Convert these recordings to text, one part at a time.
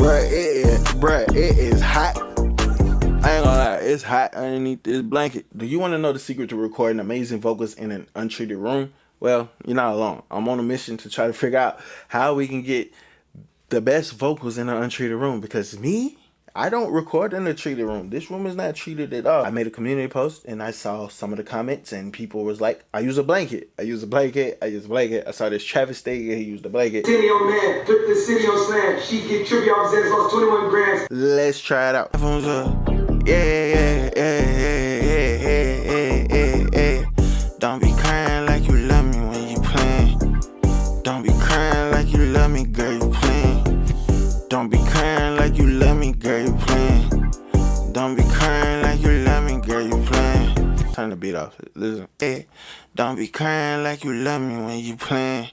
Bruh, it is hot. I ain't gonna lie, it's hot underneath this blanket. Do you want to know the secret to recording amazing vocals in an untreated room? Well, you're not alone. I'm on a mission to try to figure out how we can get the best vocals in an untreated room, because I don't record in a treated room. This room is not treated at all. I made a community post and I saw some of the comments and people was like, I use a blanket. I use a blanket. I use a blanket. I saw this Travis State, he used a blanket. City on man, flip the city on slam. She get trippy off Zens, lost 21 grams. Let's try it out. Don't be crying like you love me when you playing. Don't be crying like you love me, girl, you playing. Don't be crying like you love me, girl, you playing. Don't be crying like you love me, girl, you playing. Turn the beat off. Listen. Don't be crying like you love me when you playing.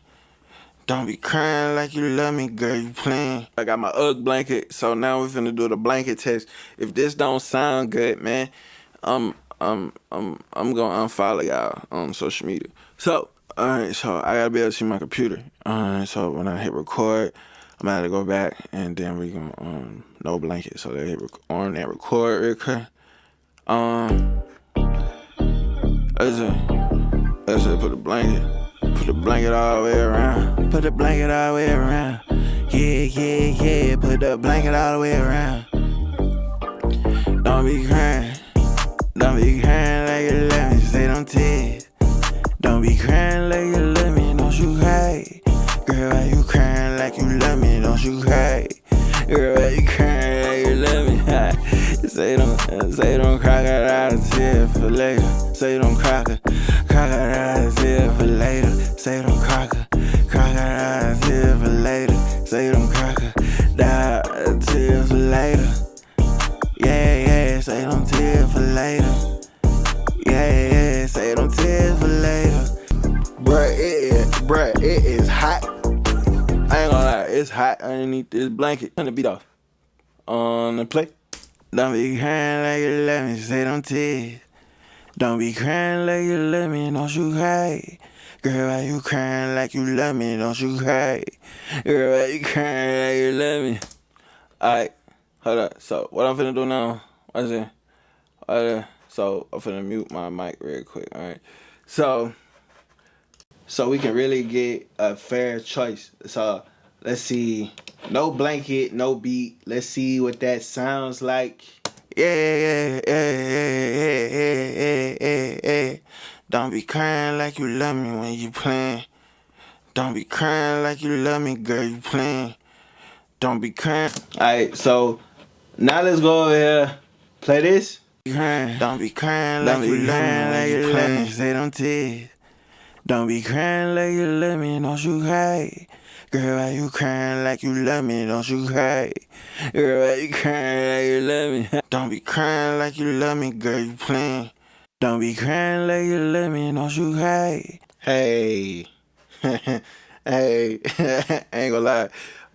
Don't be crying like you love me, girl, you playing. I got my UGG blanket, so now we're finna do the blanket test. If this don't sound good, man, I'm gonna unfollow y'all on social media. So, alright, so I gotta be able to see my computer. Alright, so when I hit record, I'm gonna have to go back and then we gonna no blanket. So they hit on that record real quick. Let's put the blanket. Put the blanket all the way around. Put the blanket all the way around. Yeah. Put the blanket all the way around. Don't be crying. Don't be crying like you love me. Say don't tears. Don't be crying like you love me. Don't you cry. Girl, why you crying like you love me? Don't you cry. Girl, why you crying like you love me? Say don't crocodile tear for later. Say don't crocodile tear for later. Say don't crocodile tear for later. Say don't crocodile tear for later. Yeah, say don't tear for later. Yeah, say don't tear for later. Bruh, it is hot. I ain't gonna lie, it's hot underneath this blanket. Turn the beat off. On the play. Don't be crying like you love me, say don't tears. Don't be crying like you love me, don't you cry. Girl, why you crying like you love me, don't you cry. Girl, why you crying like you love me. Alright, hold up. So, what I'm finna do now, what is it? So, I'm finna mute my mic real quick, alright? So we can really get a fair choice. So, let's see. No blanket, no beat. Let's see what that sounds like. Yeah. Don't be crying like you love me when you playing. Don't be crying like you love me, girl, you playing. Don't be crying. Alright, so now let's go over here. Play this. Don't be crying like you love me when you playing. Say don't tears. Don't be crying like you love me, don't you cry. Girl, why you crying like you love me, don't you cry. Girl, why you crying like you love me. Don't be crying like you love me, girl, you playing. Don't be crying like you love me, don't you cry. Hey. Hey. I ain't gonna lie.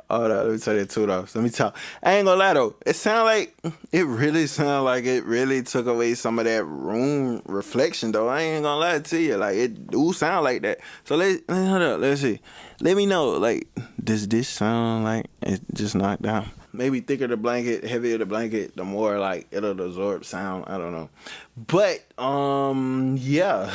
Hold on, let me turn that toot off. Let me talk. I ain't gonna lie though. It really sound like it really took away some of that room reflection though. I ain't gonna lie to you. Like it do sound like that. So hold up, let's see. Let me know, like, does this sound like it just knocked down? Maybe thicker the blanket, heavier the blanket, the more like it'll absorb sound. I don't know. But yeah.